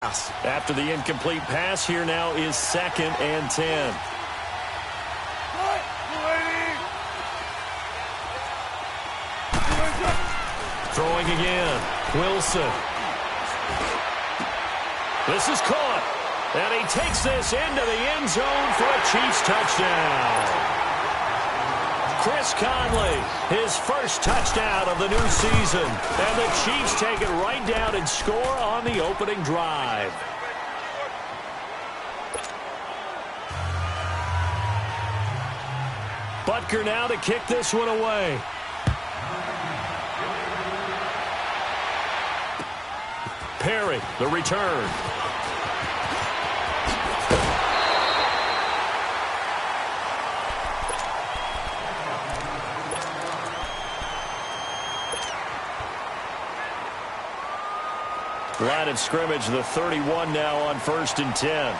After the incomplete pass, here now is 2nd and 10. Throwing again. Wilson. This is caught. And he takes this into the end zone for a Chiefs touchdown. Chris Conley, his first touchdown of the new season. And the Chiefs take it right down and score on the opening drive. Butker now to kick this one away. Perry, the return. Line of scrimmage, the 31 now on 1st and 10.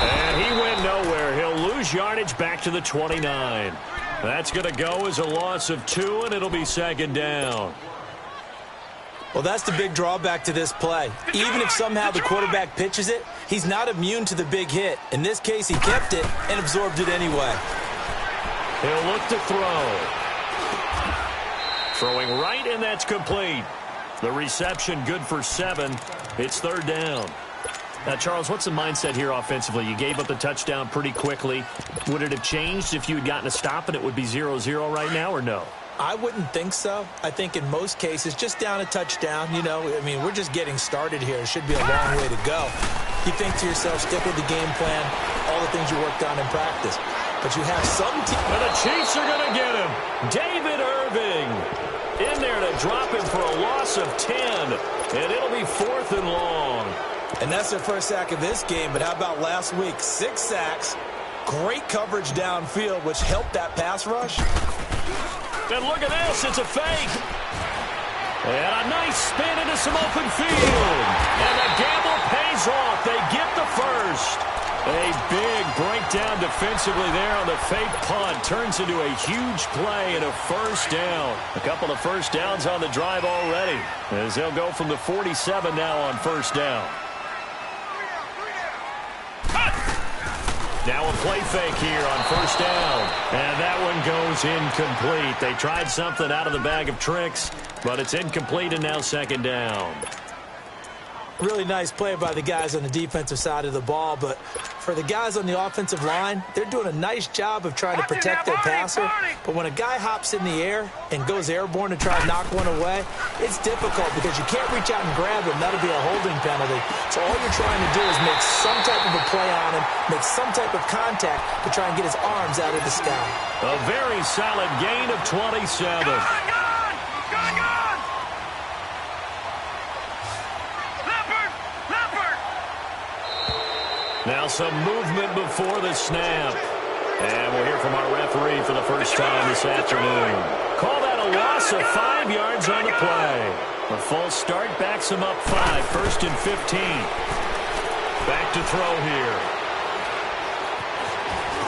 And he went nowhere. He'll lose yardage back to the 29. That's going to go as a loss of 2, and it'll be 2nd down. Well, that's the big drawback to this play. Even if somehow the quarterback pitches it, he's not immune to the big hit. In this case, he kept it and absorbed it anyway. He'll look to throw. Throwing right, and that's complete. The reception good for 7. It's 3rd down. Now, Charles, what's the mindset here offensively? You gave up the touchdown pretty quickly. Would it have changed if you had gotten a stop and it would be 0-0 right now, or no? I wouldn't think so. I think in most cases, just down a touchdown, we're just getting started here. It should be a long way to go. You think to yourself, stick with the game plan, all the things you worked on in practice. But you have some team. And the Chiefs are going to get him. David Irving in there to drop him for a loss of 10. And it'll be 4th and long. And that's their first sack of this game. But how about last week? 6 sacks, great coverage downfield, which helped that pass rush. And look at this. It's a fake. And a nice spin into some open field. And the gamble pays off. They get the first. A big breakdown defensively there on the fake punt. Turns into a huge play and a 1st down. A couple of 1st downs on the drive already, as they'll go from the 47 now on 1st down. Now a play fake here on 1st down. And that one goes incomplete. They tried something out of the bag of tricks, but it's incomplete, and now 2nd down. Really nice play by the guys on the defensive side of the ball, but for the guys on the offensive line, they're doing a nice job of trying to protect their passer. But when a guy hops in the air and goes airborne to try and knock one away, it's difficult because you can't reach out and grab him. That'll be a holding penalty. So all you're trying to do is make some type of a play on him, make some type of contact to try and get his arms out of the sky. A very solid gain of 27. Now some movement before the snap. And we'll hear from our referee for the first time this afternoon. Call that a loss of 5 yards on the play. A false start backs him up 5. 1st and 15. Back to throw here.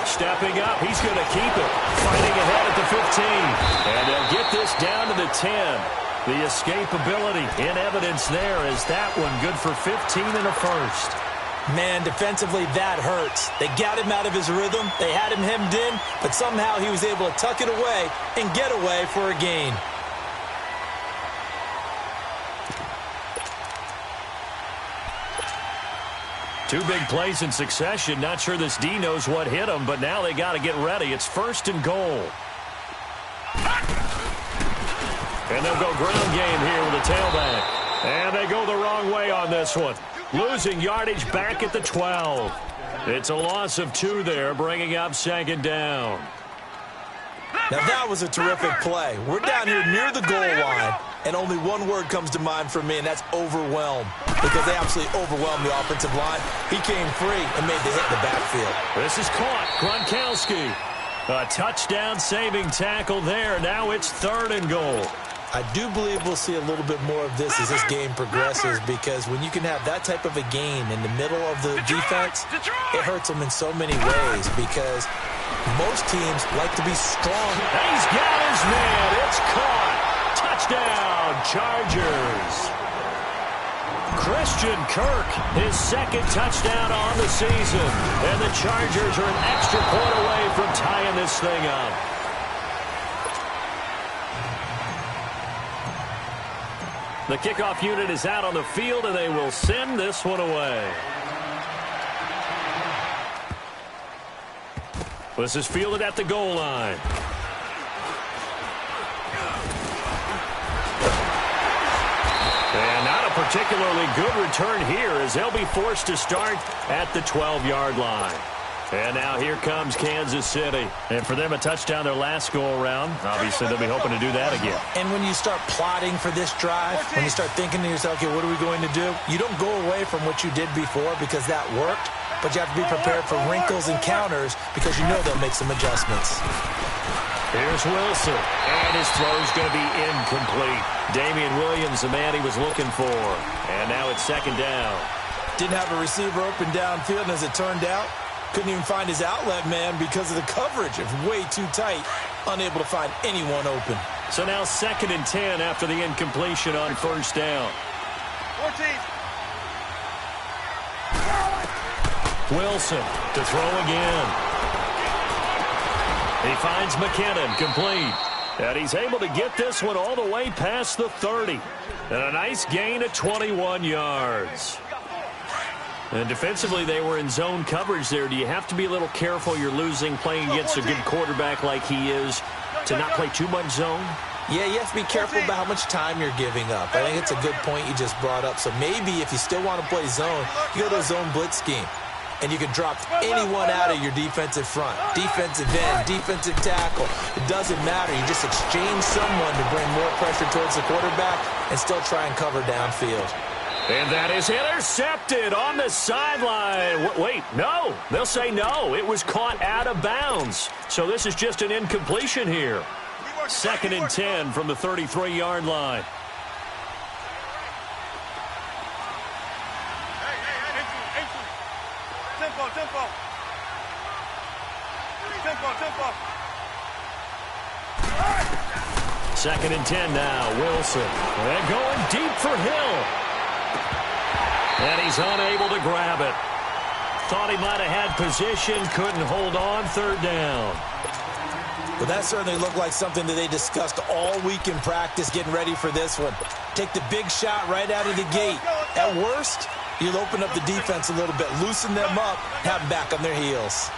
Stepping up, he's going to keep it. Fighting ahead at the 15. And they'll get this down to the 10. The escapability in evidence there is that one good for 15 and a 1st. Man, defensively, that hurts. They got him out of his rhythm. They had him hemmed in, but somehow he was able to tuck it away and get away for a gain. Two big plays in succession. Not sure this D knows what hit him, but now they got to get ready. It's 1st and goal. And they'll go ground game here with a tailback. And they go the wrong way on this one. Losing yardage back at the 12. It's a loss of 2 there, bringing up 2nd down. Now that was a terrific play. We're down here near the goal line, and only one word comes to mind for me, and that's overwhelm. Because they absolutely overwhelmed the offensive line. He came free and made the hit in the backfield. This is caught. Gronkowski. A touchdown-saving tackle there. Now it's 3rd and goal. I do believe we'll see a little bit more of this as this game progresses, because when you can have that type of a gain in the middle of the defense, it hurts them in so many ways, because Most teams like to be strong. He's got his man. It's caught. Touchdown, Chargers. Christian Kirk, his second touchdown on the season. And the Chargers are an extra point away from tying this thing up. The kickoff unit is out on the field, and they will send this one away. This is fielded at the goal line. And not a particularly good return here as they'll be forced to start at the 12-yard line. And now here comes Kansas City. And for them, a touchdown their last go-around. Obviously, they'll be hoping to do that again. And when you start plotting for this drive, when you start thinking to yourself, okay, what are we going to do? You don't go away from what you did before because that worked, but you have to be prepared for wrinkles and counters because you know they'll make some adjustments. Here's Wilson, and his throw's going to be incomplete. Damian Williams, the man he was looking for. And now it's second down. Didn't have a receiver open downfield, and as it turned out, couldn't even find his outlet man because of the coverage. It's way too tight, unable to find anyone open. So now 2nd and 10 after the incompletion on first down. 14. Wilson to throw again. He finds McKinnon, complete. And he's able to get this one all the way past the 30. And a nice gain of 21 yards. And defensively, they were in zone coverage there. Do you have to be a little careful? You're losing playing against a good quarterback like he is to not play too much zone? Yeah, you have to be careful about how much time you're giving up. I think it's a good point you just brought up. So maybe if you still want to play zone, you go to a zone blitz scheme. And you can drop anyone out of your defensive front. Defensive end, defensive tackle. It doesn't matter. You just exchange someone to bring more pressure towards the quarterback and still try and cover downfield. And that is intercepted on the sideline. Wait, no. They'll say no. It was caught out of bounds. So this is just an incompletion here. 2nd and 10 from the 33-yard line. Tempo. 2nd and 10 now. Wilson. And going deep for Hill. And he's unable to grab it. Thought he might have had position, couldn't hold on, 3rd down. Well, that certainly looked like something that they discussed all week in practice getting ready for this one. Take the big shot right out of the gate. At worst, you'll open up the defense a little bit, loosen them up, have them back on their heels.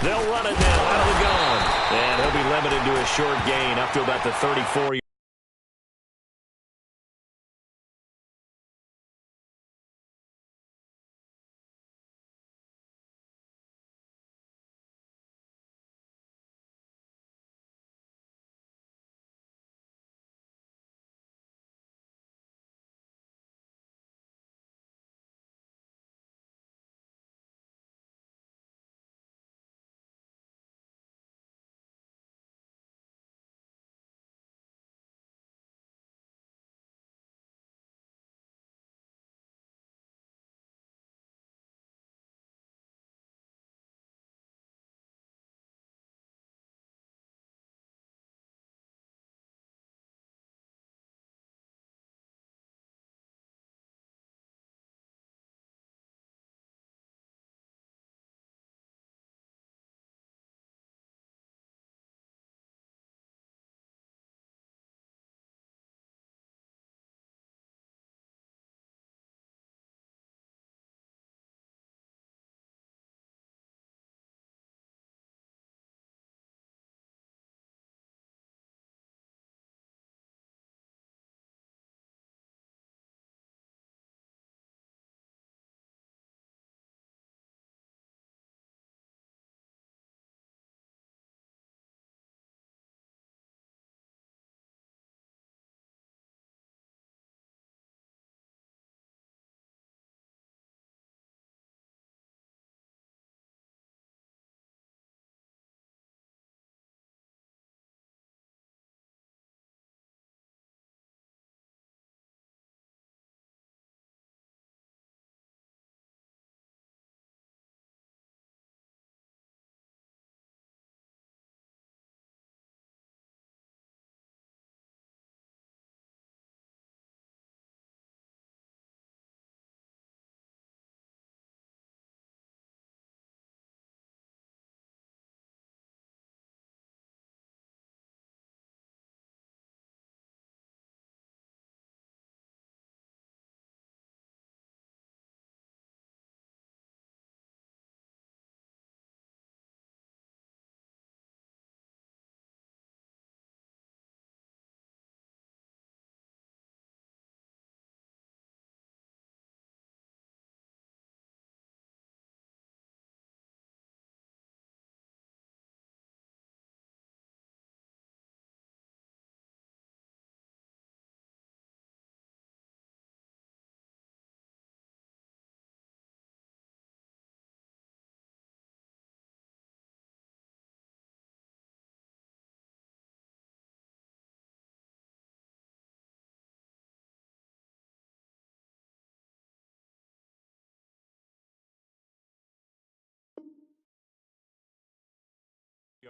They'll run it now out of the gun. And he'll be limited to a short gain up to about the 34.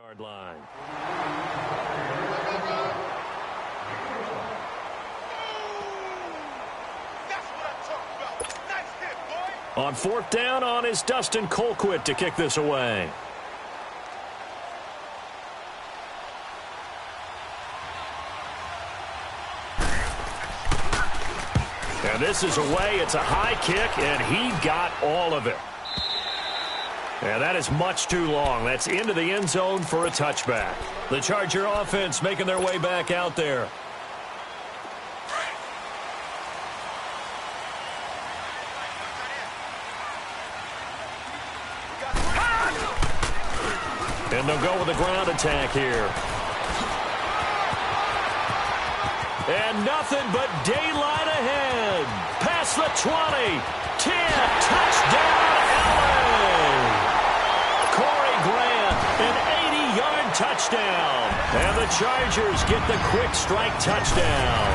Yard line. On fourth down, on is Dustin Colquitt to kick this away. And this is away. It's a high kick, and he got all of it. And that is much too long. That's into the end zone for a touchback. The Charger offense making their way back out there. And they'll go with the ground attack here. And nothing but daylight ahead. Past the 20. 10. Touchdown, LA. Corey Grant, an 80-yard touchdown. And the Chargers get the quick strike touchdown.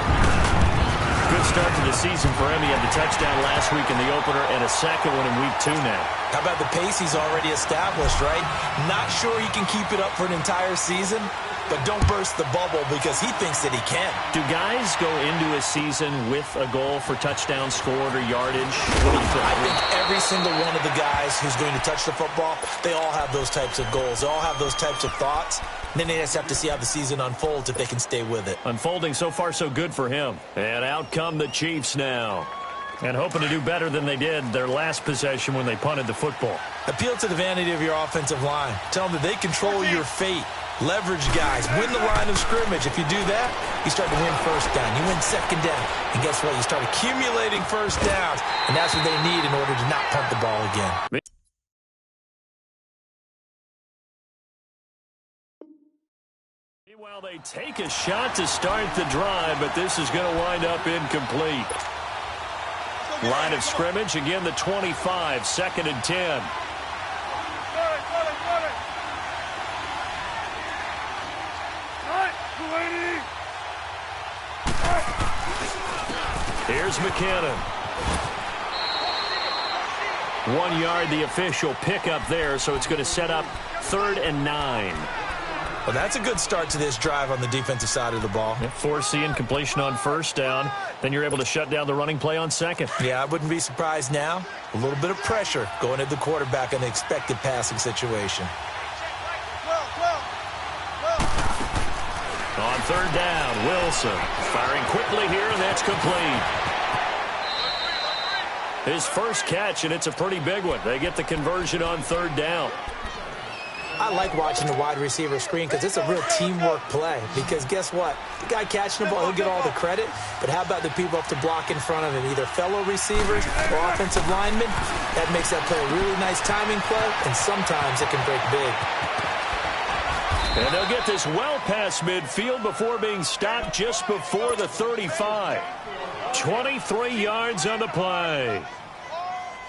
Good start to the season for him. He had the touchdown last week in the opener and a second one in week 2 now. How about the pace he's already established, right? Not sure he can keep it up for an entire season, but don't burst the bubble because he thinks that he can. Do guys go into a season with a goal for touchdown scored or yardage? What do you think? I think every single one of the guys who's going to touch the football, they all have those types of goals. They all have those types of thoughts. And then they just have to see how the season unfolds if they can stay with it. Unfolding so far so good for him. And out come the Chiefs now. And hoping to do better than they did their last possession when they punted the football. Appeal to the vanity of your offensive line. Tell them that they control your fate. Leverage guys. Win the line of scrimmage. If you do that, you start to win first down. You win second down. And guess what? You start accumulating first downs. And that's what they need in order to not punt the ball again. Meanwhile, they take a shot to start the drive, but this is going to wind up incomplete. Line of scrimmage, again the 25, 2nd and 10. Here's McKinnon. 1 yard, the official pickup there, so it's going to set up 3rd and 9. Well, that's a good start to this drive on the defensive side of the ball. Force incompletion on first down. Then you're able to shut down the running play on second. Yeah, I wouldn't be surprised now. A little bit of pressure going at the quarterback in the expected passing situation. On 3rd down, Wilson firing quickly here, and that's complete. His first catch, and it's a pretty big one. They get the conversion on 3rd down. I like watching the wide receiver screen because it's a real teamwork play. Because guess what? The guy catching the ball, he'll get all the credit. But how about the people up to block in front of him? Either fellow receivers or offensive linemen. That makes that play a really nice timing play, and sometimes it can break big. And they'll get this well past midfield before being stopped just before the 35. 23 yards on the play.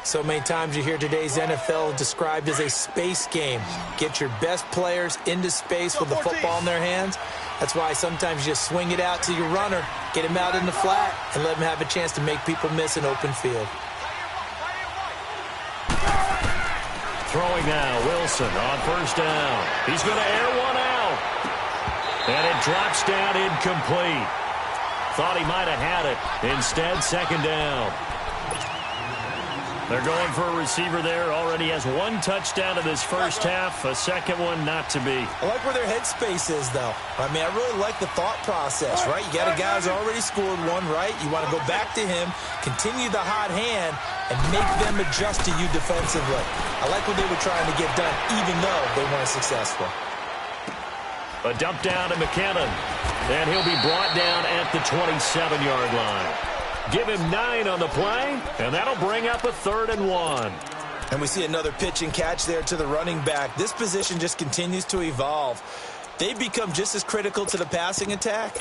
So many times you hear today's NFL described as a space game. Get your best players into space with the football in their hands. That's why sometimes you just swing it out to your runner, get him out in the flat, and let him have a chance to make people miss an open field. Throwing now, Wilson on 1st down. He's going to air one out. And it drops down incomplete. Thought he might have had it. Instead, 2nd down. They're going for a receiver there. Already has 1 touchdown in this first half. A second one not to be. I like where their headspace is, though. I mean, I really like the thought process, right? You got a guy who's already scored 1, right? You want to go back to him, continue the hot hand, and make them adjust to you defensively. I like what they were trying to get done, even though they weren't successful. A dump down to McKinnon. And he'll be brought down at the 27-yard line. Give him 9 on the play, and that'll bring up a 3rd and 1. And we see another pitch and catch there to the running back. This position just continues to evolve. They've become just as critical to the passing attack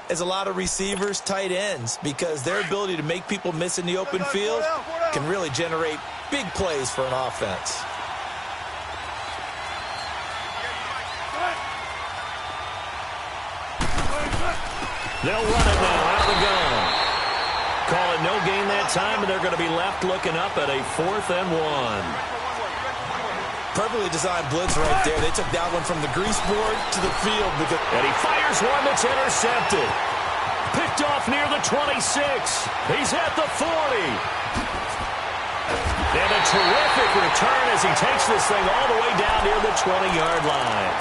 as a lot of receivers, tight ends, because their ability to make people miss in the open field can really generate big plays for an offense. They'll run it now out of the gun. Call it no gain that time, and they're going to be left looking up at a 4th and 1. Perfectly designed blitz right there. They took that one from the grease board to the field. And he fires one that's intercepted. Picked off near the 26. He's at the 40. And a terrific return as he takes this thing all the way down near the 20-yard line.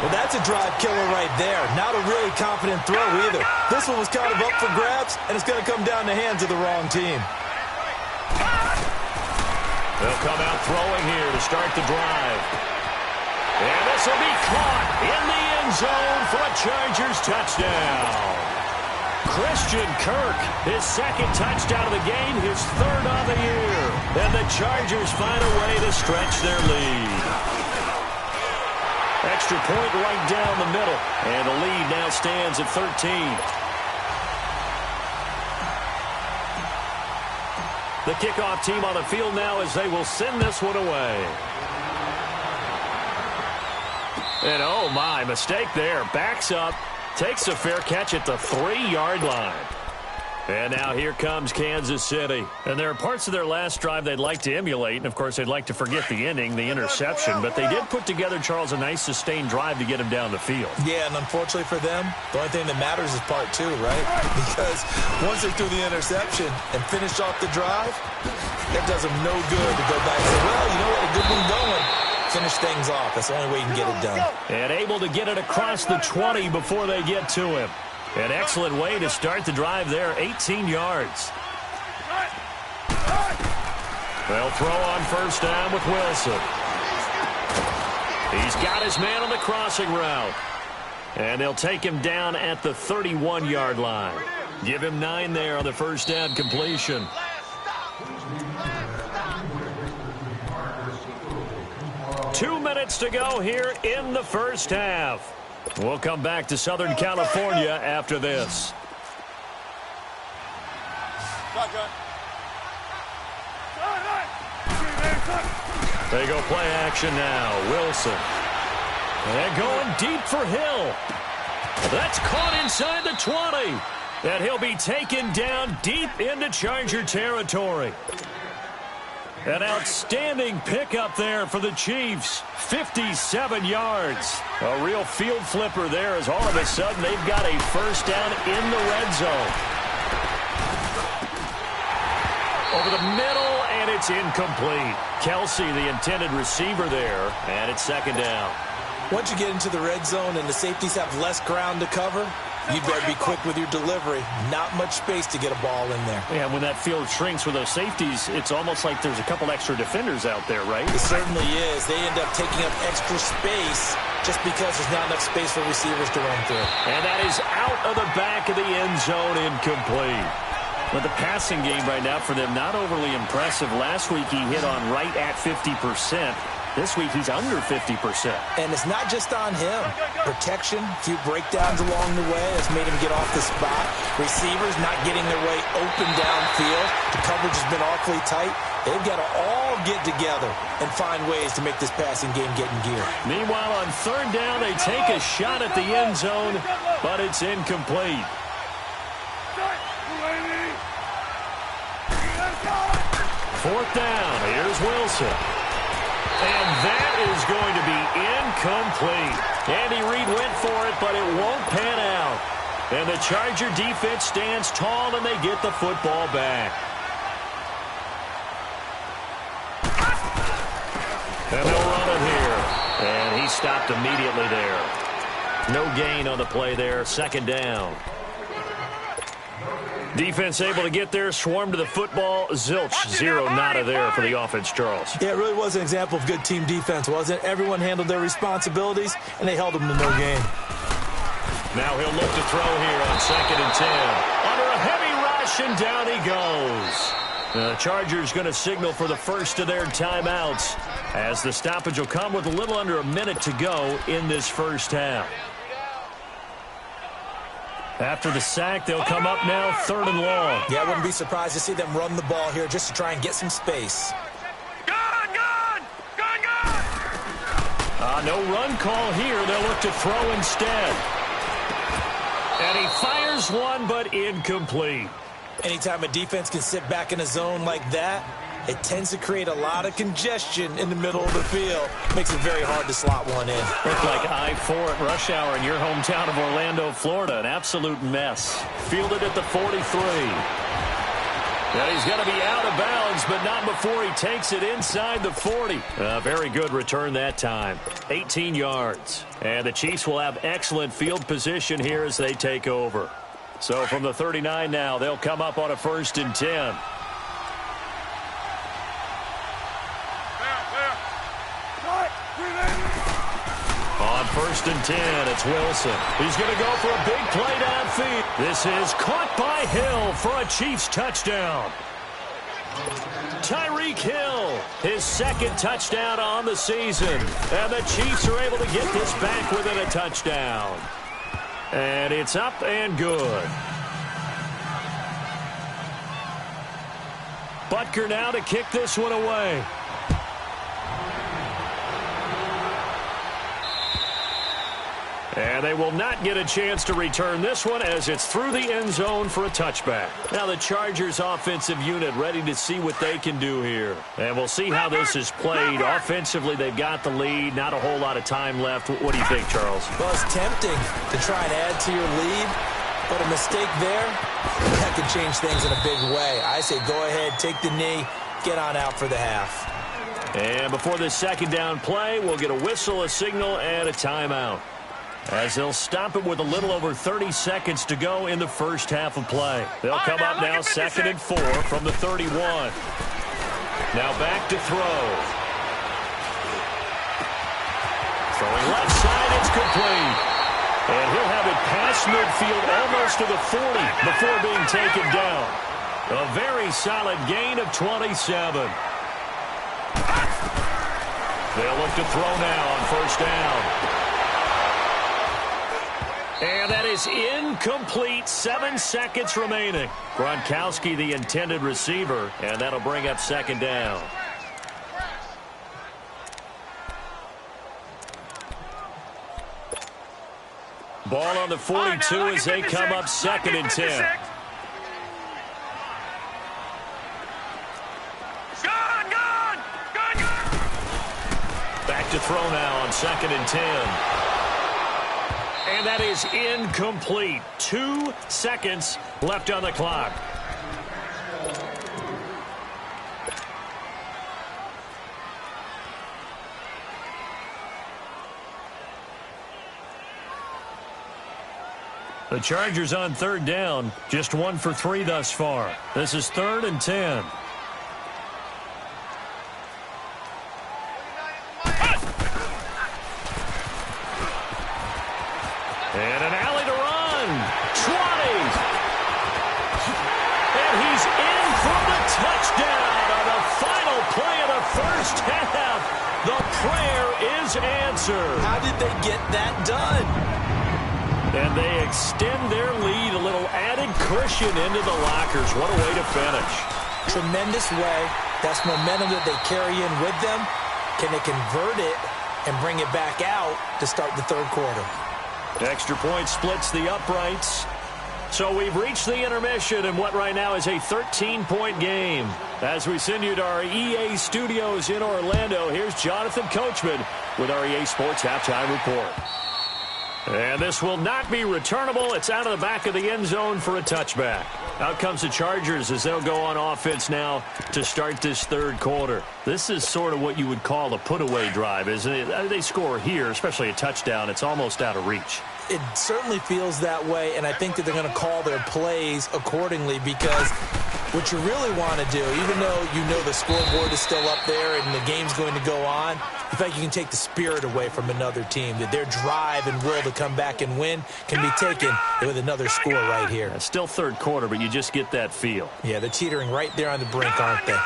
Well, that's a drive killer right there. Not a really confident throw either. This one was kind of up for grabs, and it's going to come down the hands of the wrong team. They'll come out throwing here to start the drive. And this will be caught in the end zone for a Chargers touchdown. Christian Kirk, his second touchdown of the game, his third of the year. And the Chargers find a way to stretch their lead. Extra point right down the middle. And the lead now stands at 13. The kickoff team on the field now as they will send this one away. And oh my, mistake there. Backs up, takes a fair catch at the 3-yard line. And now here comes Kansas City. And there are parts of their last drive they'd like to emulate. And, of course, they'd like to forget the ending, the interception. But they did put together, Charles, a nice sustained drive to get him down the field. Yeah, and unfortunately for them, the only thing that matters is part 2, right? Because once they threw the interception and finished off the drive, it does them no good to go back and say, well, you know what, a good one going. Finish things off. That's the only way you can get it done. And able to get it across the 20 before they get to him. An excellent way to start the drive there, 18 yards. They'll throw on first down with Wilson. He's got his man on the crossing route. And they'll take him down at the 31-yard line. Give him 9 there on the first down completion. Two minutes to go here in the first half. We'll come back to Southern California after this. They go play action now. Wilson. And going deep for Hill. That's caught inside the 20. And he'll be taken down deep into Charger territory. An outstanding pickup there for the Chiefs. 57 yards. A real field flipper there as all of a sudden they've got a first down in the red zone. Over the middle, and it's incomplete. Kelsey, the intended receiver there, and it's second down. Once you get into the red zone and the safeties have less ground to cover, you better be quick with your delivery. Not much space to get a ball in there. Yeah, when that field shrinks with those safeties, it's almost like there's a couple extra defenders out there, right? It certainly is. They end up taking up extra space just because there's not enough space for receivers to run through. And that is out of the back of the end zone, incomplete. But the passing game right now for them, not overly impressive. Last week he hit on right at 50%. This week he's under 50%. And it's not just on him. Protection, a few breakdowns along the way has made him get off the spot. Receivers not getting their way open downfield. The coverage has been awfully tight. They've got to all get together and find ways to make this passing game get in gear. Meanwhile, on third down, they take a shot at the end zone, but it's incomplete. Fourth down, here's Wilson. And that is going to be incomplete. Andy Reid went for it, but it won't pan out. And the Charger defense stands tall, and they get the football back. And they'll run it here. And he stopped immediately there. No gain on the play there. Second down. Defense able to get there, swarm to the football. Zilch, zero, nada there for the offense, Charles. Yeah, it really was an example of good team defense, wasn't it? Everyone handled their responsibilities, and they held them to no gain. Now he'll look to throw here on 2nd and 10. Under a heavy rush, and down he goes. The Chargers going to signal for the first of their timeouts as the stoppage will come with a little under a minute to go in this first half. After the sack, they'll come up now 3rd and long. Yeah, I wouldn't be surprised to see them run the ball here just to try and get some space. No run call here. They'll look to throw instead. And he fires one, but incomplete. Anytime a defense can sit back in a zone like that, it tends to create a lot of congestion in the middle of the field. Makes it very hard to slot one in. Looked like I-4 at rush hour in your hometown of Orlando, Florida. An absolute mess. Fielded at the 43. And he's going to be out of bounds, but not before he takes it inside the 40. Very good return that time. 18 yards. And the Chiefs will have excellent field position here as they take over. So from the 39 now, they'll come up on a 1st and 10. On 1st and 10, it's Wilson. He's going to go for a big play downfield. This is caught by Hill for a Chiefs touchdown. Tyreek Hill, his 2nd touchdown on the season. And the Chiefs are able to get this back within a touchdown. And it's up and good. Butker now to kick this one away. And they will not get a chance to return this one as it's through the end zone for a touchback. Now the Chargers offensive unit ready to see what they can do here. And we'll see how this is played. Offensively, they've got the lead. Not a whole lot of time left. What do you think, Charles? Well, it's tempting to try and add to your lead, but a mistake there, that could change things in a big way. I say go ahead, take the knee, get on out for the half. And before this 2nd down play, we'll get a whistle, a signal, and a timeout, as they'll stop it with a little over 30 seconds to go in the first half of play. They'll come up now 2nd and 4 from the 31. Now back to throw. Throwing left side, it's complete. And he'll have it past midfield almost to the 40 before being taken down. A very solid gain of 27. They'll look to throw now on 1st down. And that is incomplete. 7 seconds remaining. Gronkowski, the intended receiver, and that'll bring up 2nd down. Ball on the 42 as they come up 2nd and 10. Back to throw now on 2nd and 10. And that is incomplete. 2 seconds left on the clock. The Chargers on 3rd down, just 1 for 3 thus far. This is 3rd and 10. And an alley to run. 20. And he's in for the touchdown on the final play of the first half. The prayer is answered. How did they get that done? And they extend their lead, a little added cushion into the lockers. What a way to finish. Tremendous way. That's momentum that they carry in with them. Can they convert it and bring it back out to start the 3rd quarter? Extra point splits the uprights. So we've reached the intermission in what right now is a 13-point game. As we send you to our EA studios in Orlando, here's Jonathan Coachman with our EA Sports Halftime Report. And this will not be returnable. It's out of the back of the end zone for a touchback. Out comes the Chargers as they'll go on offense now to start this 3rd quarter. This is sort of what you would call a put-away drive, isn't it? They score here, especially a touchdown. It's almost out of reach. It certainly feels that way, and I think that they're going to call their plays accordingly because what you really want to do, even though you know the scoreboard is still up there and the game's going to go on, in fact, you can take the spirit away from another team, that their drive and will to come back and win can be taken with another score right here. It's still 3rd quarter, but you just get that feel. Yeah, they're teetering right there on the brink, aren't they?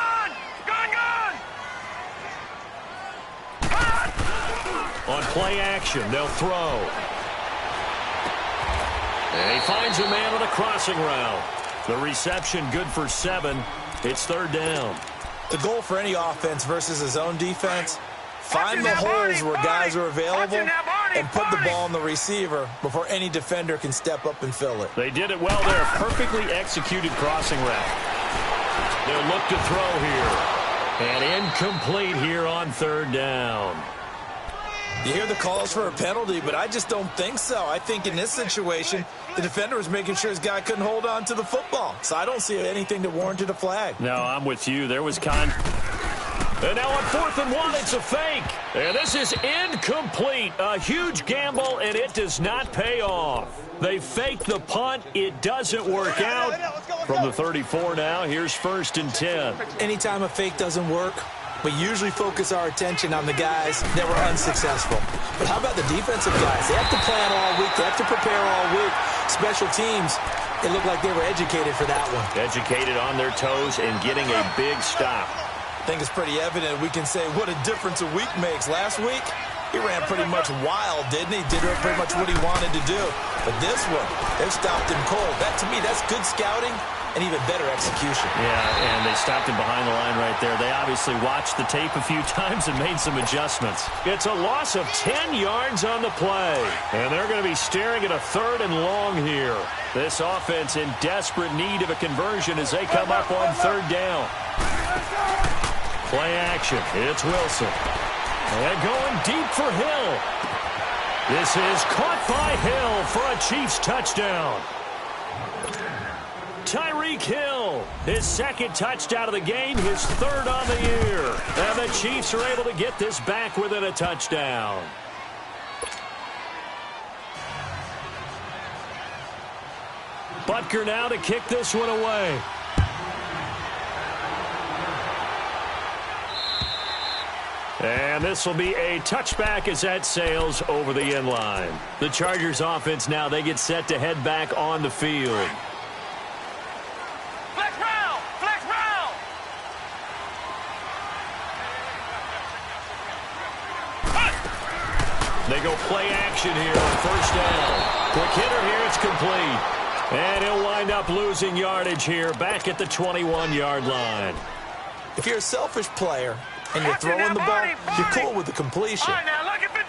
On play action, they'll throw. And he finds a man on a crossing route. The reception good for 7. It's 3rd down. The goal for any offense versus his own defense, find the holes where guys are available and put the ball on the receiver before any defender can step up and fill it. They did it well there. Perfectly executed crossing route. They'll look to throw here. And incomplete here on third down. You hear the calls for a penalty, but I just don't think so. I think in this situation, the defender was making sure his guy couldn't hold on to the football. So I don't see anything that warranted a flag. No, I'm with you. There was And now on 4th and 1, it's a fake. And this is incomplete. A huge gamble, and it does not pay off. They fake the punt. It doesn't work out. From the 34 now, here's 1st and 10. Anytime a fake doesn't work, we usually focus our attention on the guys that were unsuccessful. But how about the defensive guys? They have to plan all week. They have to prepare all week. Special teams, it looked like they were educated for that one. Educated on their toes and getting a big stop. I think it's pretty evident. We can say what a difference a week makes. Last week, he ran pretty much wild, didn't he? Did pretty much what he wanted to do. But this one, they stopped him cold. That, to me, that's good scouting and even better execution. Yeah, and they stopped him behind the line right there. They obviously watched the tape a few times and made some adjustments. It's a loss of 10 yards on the play. And they're going to be staring at a 3rd and long here. This offense in desperate need of a conversion as they come up on 3rd down. Play action. It's Wilson. And going deep for Hill. This is caught by Hill for a Chiefs touchdown. Tyreek Hill, his 2nd touchdown of the game, his 3rd on the year. And the Chiefs are able to get this back within a touchdown. Butker now to kick this one away. And this will be a touchback as that sails over the end line. The Chargers offense now, they get set to head back on the field. Flex round! Flex round! They go play action here on 1st down. Quick hitter here, it's complete. And he'll wind up losing yardage here back at the 21-yard line. If you're a selfish player and you're throwing the ball, you're cool with the completion.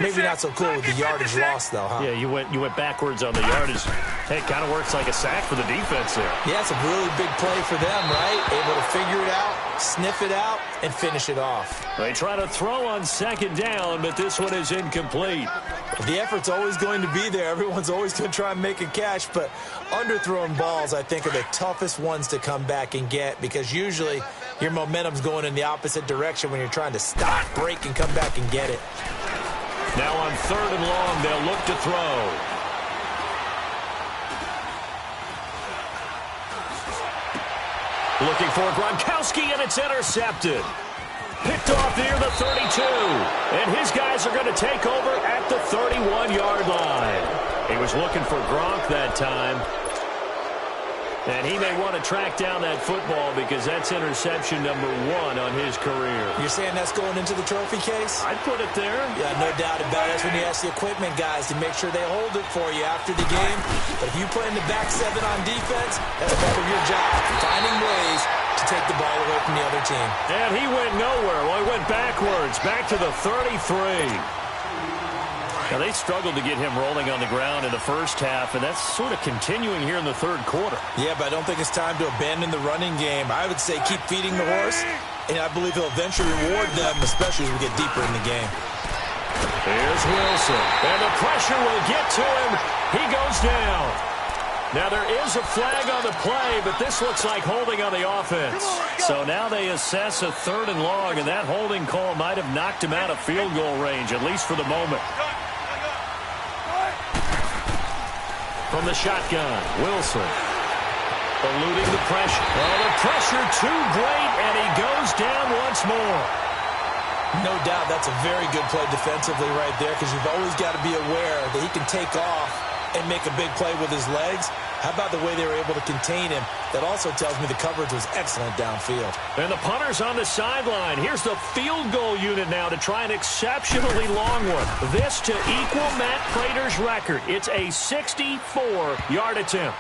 Maybe not so cool with the yardage loss, though, huh? Yeah, you went backwards on the yardage. Hey, it kind of works like a sack for the defense there. Yeah, it's a really big play for them, right? Able to figure it out, sniff it out, and finish it off. They try to throw on 2nd down, but this one is incomplete. The effort's always going to be there. Everyone's always going to try and make a catch, but underthrown balls, I think, are the toughest ones to come back and get because usually your momentum's going in the opposite direction when you're trying to stop, break, and come back and get it. Now on 3rd and long, they'll look to throw. Looking for Gronkowski, and it's intercepted. Picked off near the 32. And his guys are going to take over at the 31-yard line. He was looking for Gronk that time. And he may want to track down that football because that's interception number 1 on his career. You're saying that's going into the trophy case? I'd put it there. Yeah, no doubt about it. That's when you ask the equipment guys to make sure they hold it for you after the game. But if you play in the back 7 on defense, that's part of your job, finding ways to take the ball away from the other team. And he went nowhere. Well, he went backwards, back to the 33. Now, they struggled to get him rolling on the ground in the first half, and that's sort of continuing here in the 3rd quarter. Yeah, but I don't think it's time to abandon the running game. I would say keep feeding the horse, and I believe he'll eventually reward them, especially as we get deeper in the game. Here's Wilson, and the pressure will get to him. He goes down. Now, there is a flag on the play, but this looks like holding on the offense. So now they assess a 3rd and long, and that holding call might have knocked him out of field goal range, at least for the moment. From the shotgun, Wilson eluding the pressure. Oh, the pressure too great, and he goes down once more. No doubt that's a very good play defensively right there because you've always got to be aware that he can take off and make a big play with his legs. How about the way they were able to contain him? That also tells me the coverage was excellent downfield. And the punter's on the sideline. Here's the field goal unit now to try an exceptionally long one. This to equal Matt Prater's record. It's a 64-yard attempt.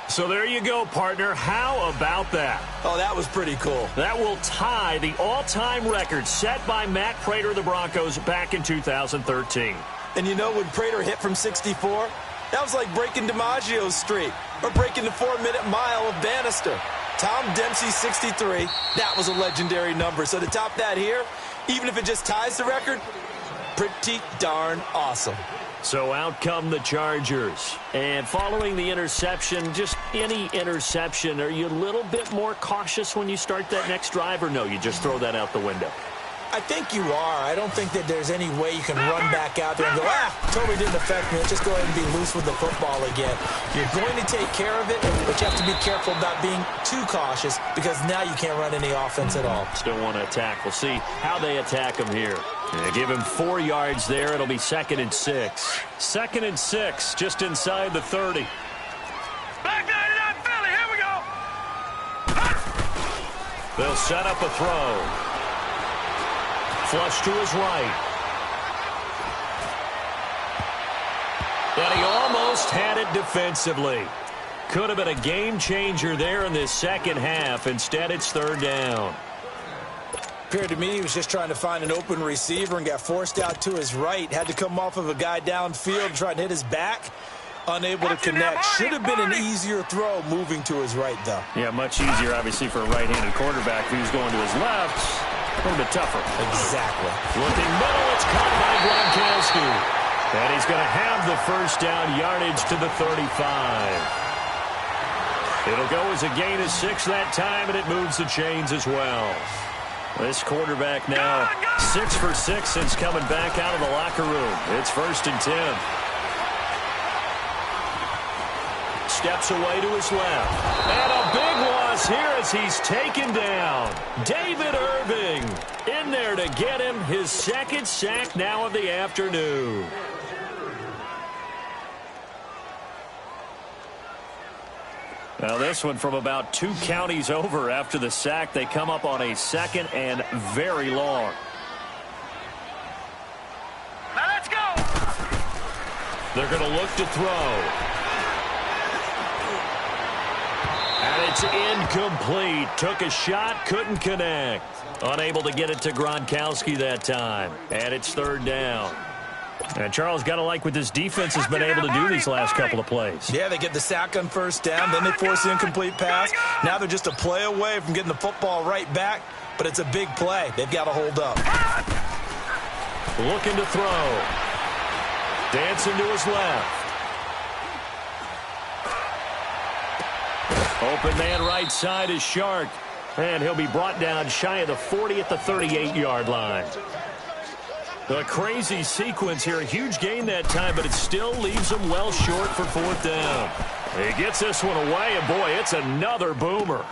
So there you go, partner. How about that? Oh, that was pretty cool. That will tie the all-time record set by Matt Prater of the Broncos back in 2013. And you know when Prater hit from 64? That was like breaking DiMaggio's streak or breaking the 4-minute mile of Bannister. Tom Dempsey, 63. That was a legendary number. So to top that here, even if it just ties the record, pretty darn awesome. So out come the Chargers. And following the interception, just any interception, are you a little bit more cautious when you start that next drive, or no, you just throw that out the window? I think you are. I don't think that there's any way you can run back out there and go, totally didn't affect me. Let's just go ahead and be loose with the football again. You're going to take care of it, but you have to be careful about being too cautious because now you can't run any offense at all. Still want to attack. We'll see how they attack him here. They give him 4 yards there. It'll be 2nd and 6. 2nd and 6, just inside the 30. Back 99 Philly, here we go. They'll set up a throw. Flush to his right. And he almost had it defensively. Could have been a game changer there in this second half. Instead, it's 3rd down. Appeared to me he was just trying to find an open receiver and got forced out to his right. Had to come off of a guy downfield, trying to hit his back. Unable to connect. Should have been an easier throw moving to his right, though. Yeah, much easier, obviously, for a right-handed quarterback who's going to his left. A little bit tougher. Exactly. Looking middle, it's caught by Gronkowski. And he's going to have the first down yardage to the 35. It'll go as a gain of 6 that time, and it moves the chains as well. This quarterback now 6 for 6 since coming back out of the locker room. It's 1st and 10. Steps away to his left. And a big loss here as he's taken down. David Irving in there to get him his 2nd sack now of the afternoon. Now this one from about 2 counties over after the sack. They come up on a 2nd and very long. Now let's go. They're going to look to throw. And it's incomplete. Took a shot, couldn't connect. Unable to get it to Gronkowski that time. And it's 3rd down. And Charles, got to like what this defense has been able to do these last couple of plays. Yeah, they get the sack on 1st down, then they force the incomplete pass. Now they're just a play away from getting the football right back, but it's a big play. They've got to hold up. Looking to throw. Dancing to his left. Open man right side is Shark. And he'll be brought down shy of the 40 at the 38-yard line. A crazy sequence here. A huge gain that time, but it still leaves him well short for 4th down. He gets this one away, and boy, it's another boomer.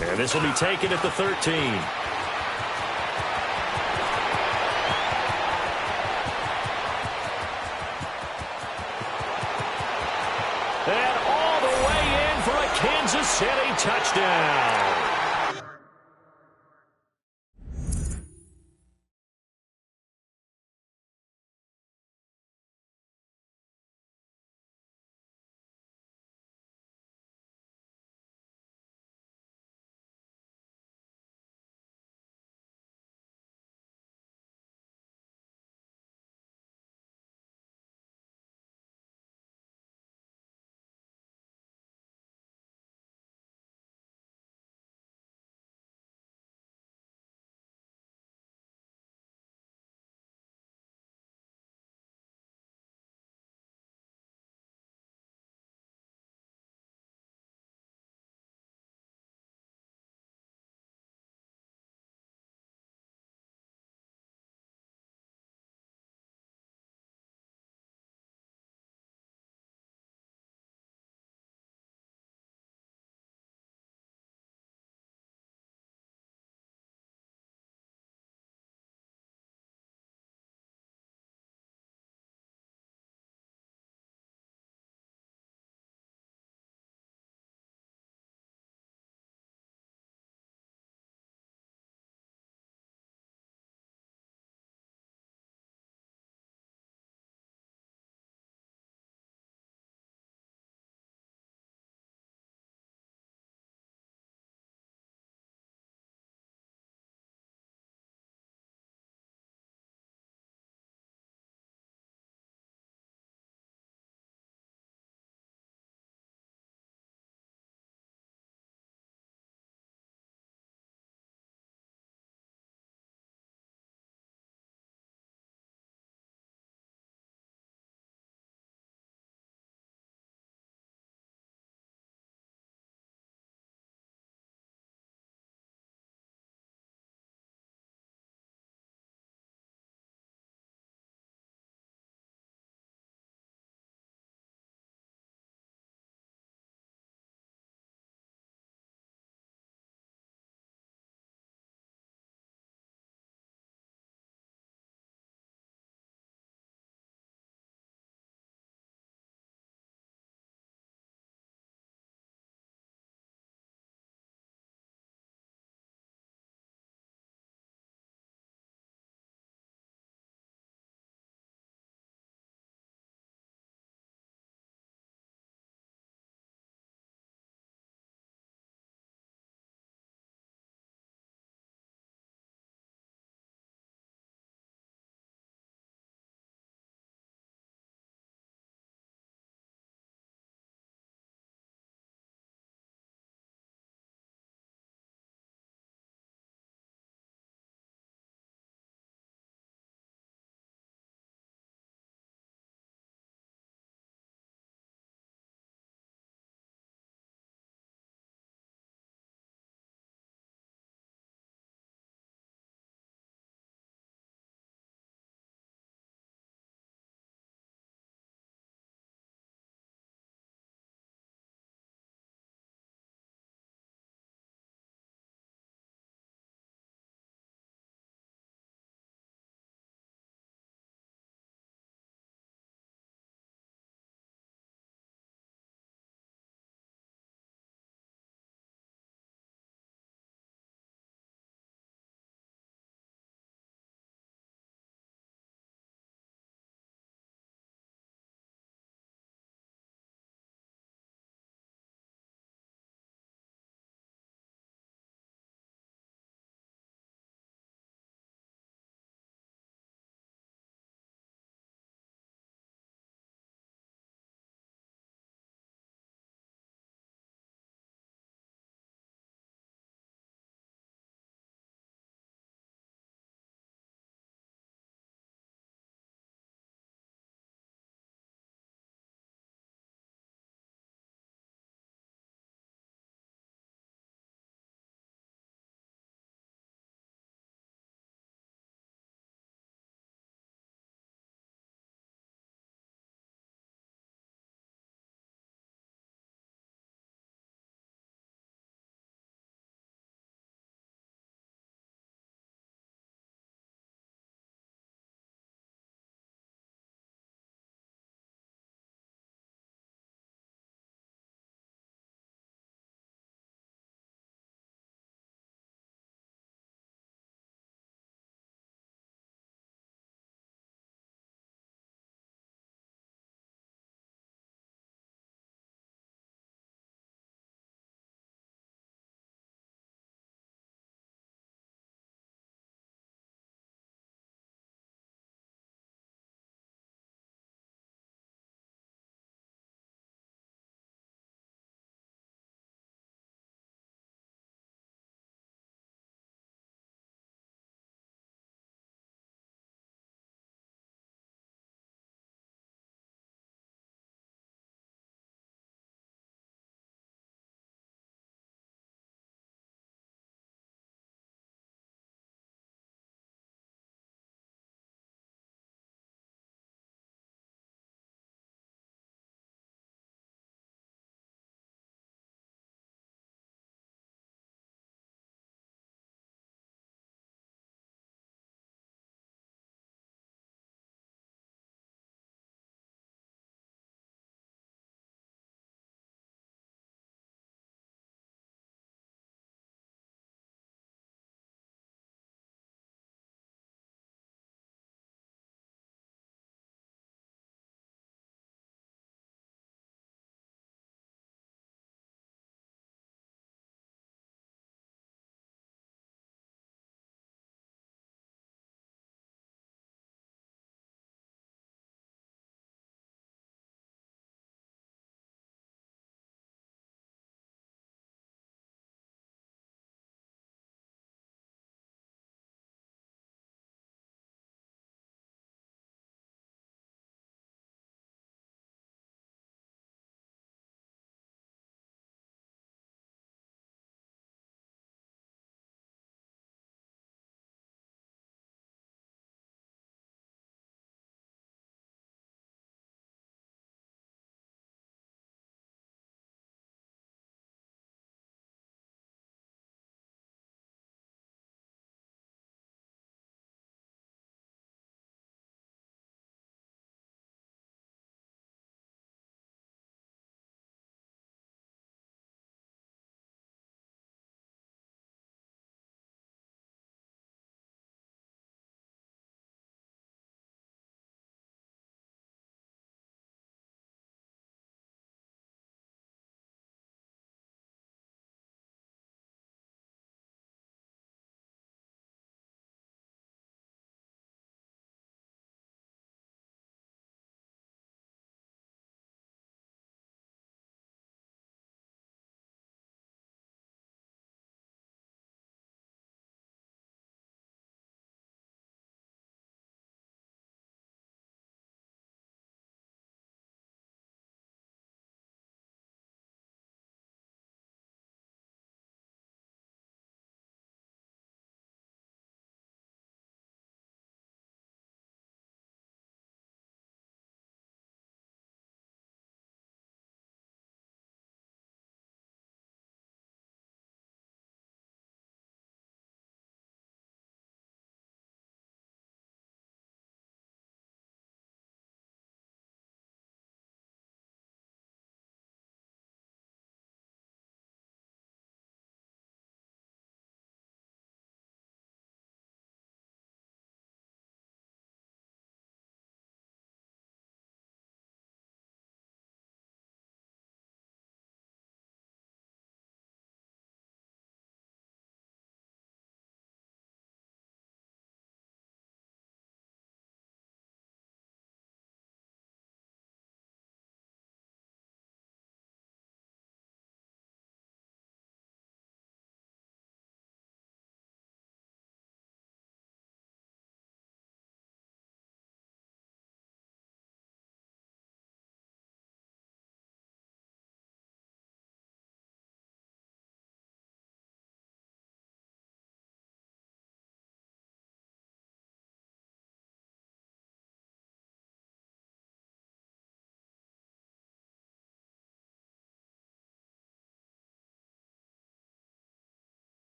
And this will be taken at the 13. And all the way in for a Kansas City touchdown.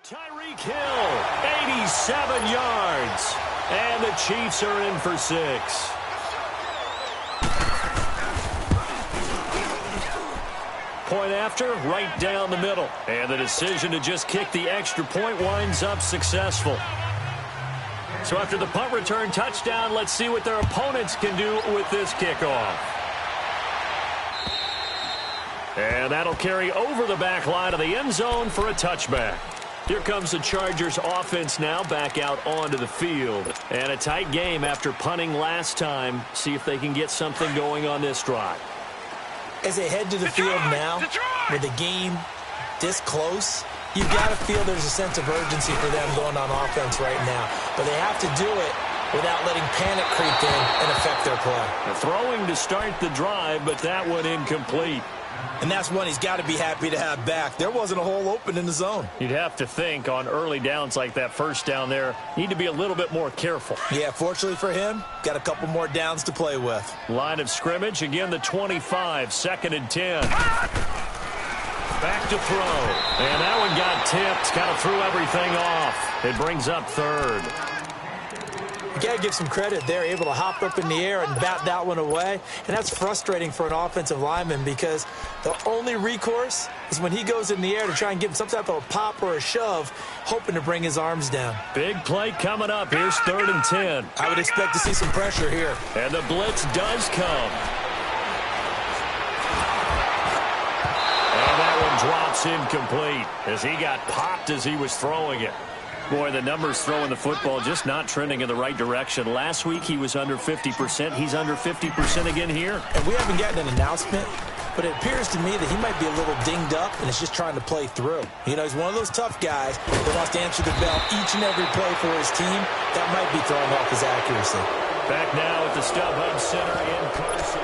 Tyreek Hill, 87 yards. And the Chiefs are in for 6. Point after, right down the middle. And the decision to just kick the extra point winds up successful. So after the punt return touchdown, let's see what their opponents can do with this kickoff. And that'll carry over the back line of the end zone for a touchback. Here comes the Chargers offense now back out onto the field. And a tight game after punting last time. See if they can get something going on this drive. As they head to the field now, with the game this close, you've got to feel there's a sense of urgency for them going on offense right now. But they have to do it without letting panic creep in and affect their play. Throwing to start the drive, but that one incomplete. And that's one he's got to be happy to have back. There wasn't a hole open in the zone. You'd have to think on early downs like that first down there, need to be a little bit more careful. Yeah, fortunately for him, got a couple more downs to play with. Line of scrimmage, again the 25, 2nd and 10. Back to throw. And that one got tipped, kind of threw everything off. It brings up 3rd. You got to give some credit. They're able to hop up in the air and bat that one away. And that's frustrating for an offensive lineman because the only recourse is when he goes in the air to try and give him some type of a pop or a shove, hoping to bring his arms down. Big play coming up. Here's 3rd and 10. I would expect to see some pressure here. And the blitz does come. And that one drops incomplete as he got popped as he was throwing it. Boy, the numbers throwing the football just not trending in the right direction. Last week he was under 50%. He's under 50% again here. And we haven't gotten an announcement, but it appears to me that he might be a little dinged up and is just trying to play through. You know, he's one of those tough guys that wants to answer the bell each and every play for his team. That might be throwing off his accuracy. Back now at the StubHub Center in Carson.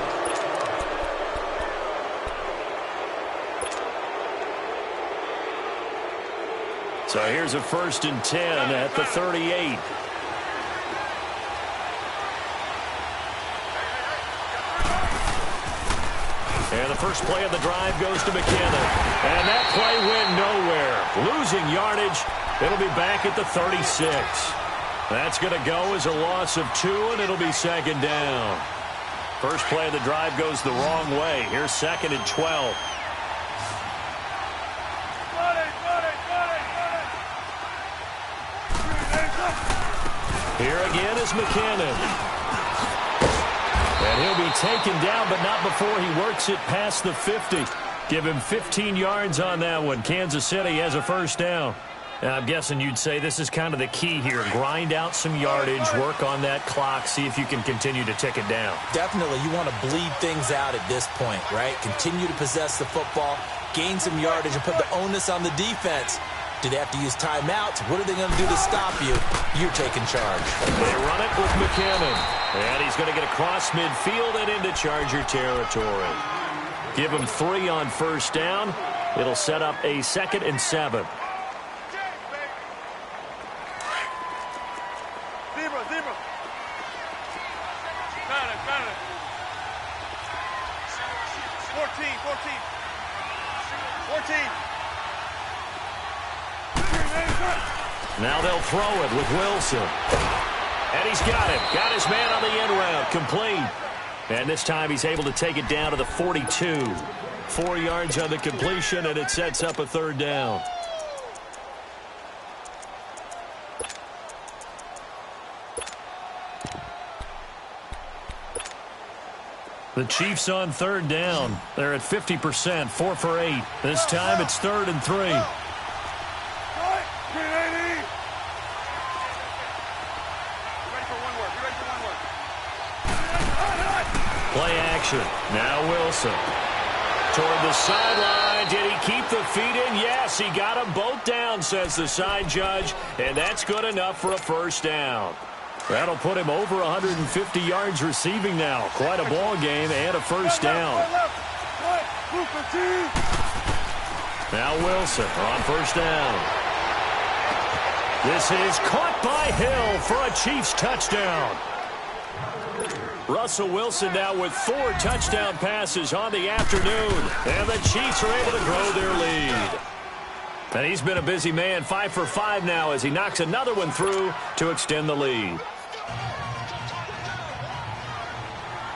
So here's a 1st and 10 at the 38. And the first play of the drive goes to McKinnon. And that play went nowhere. Losing yardage. It'll be back at the 36. That's going to go as a loss of 2, and it'll be 2nd down. First play of the drive goes the wrong way. Here's 2nd and 12. Here again is McKinnon. And he'll be taken down, but not before he works it past the 50. Give him 15 yards on that one. Kansas City has a 1st down. And I'm guessing you'd say this is kind of the key here. Grind out some yardage, work on that clock, see if you can continue to tick it down. Definitely, you want to bleed things out at this point, right? Continue to possess the football, gain some yardage, and put the onus on the defense. Do they have to use timeouts? What are they going to do to stop you? You're taking charge. They run it with McKinnon. And he's going to get across midfield and into Charger territory. Give him 3 on 1st down. It'll set up a 2nd and 7. Zebra. Got it. 14. Now they'll throw it with Wilson. And he's got it. Got his man on the end route. Complete. And this time he's able to take it down to the 42. 4 yards on the completion, and it sets up a 3rd down. The Chiefs on 3rd down. They're at 50%, 4 for 8. This time it's 3rd and 3. Play action. Now Wilson. Toward the sideline. Did he keep the feet in? Yes, he got them both down, says the side judge. And that's good enough for a 1st down. That'll put him over 150 yards receiving now. Quite a ball game and a 1st down. Now Wilson on 1st down. This is caught by Hill for a Chiefs touchdown. Russell Wilson now with 4 touchdown passes on the afternoon. And the Chiefs are able to grow their lead. And he's been a busy man, 5 for 5 now as he knocks another one through to extend the lead.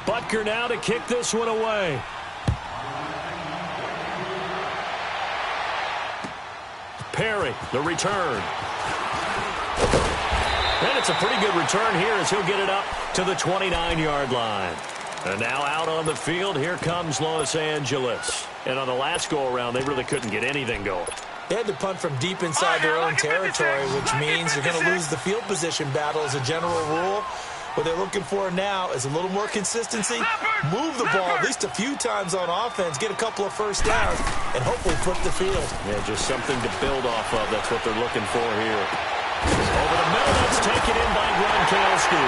Butker now to kick this one away. Perry, the return. And it's a pretty good return here as he'll get it up to the 29-yard line. And now out on the field, here comes Los Angeles. And on the last go-around, they really couldn't get anything going. They had to punt from deep inside their own territory, which means you're going to lose the field position battle as a general rule. What they're looking for now is a little more consistency, move the ball at least a few times on offense, get a couple of first downs, and hopefully flip the field. Yeah, just something to build off of. That's what they're looking for here. Over the middle, that's taken in by Gronkowski.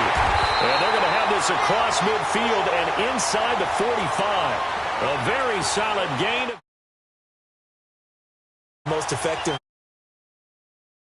And they're going to have this across midfield and inside the 45. A very solid gain. Most effective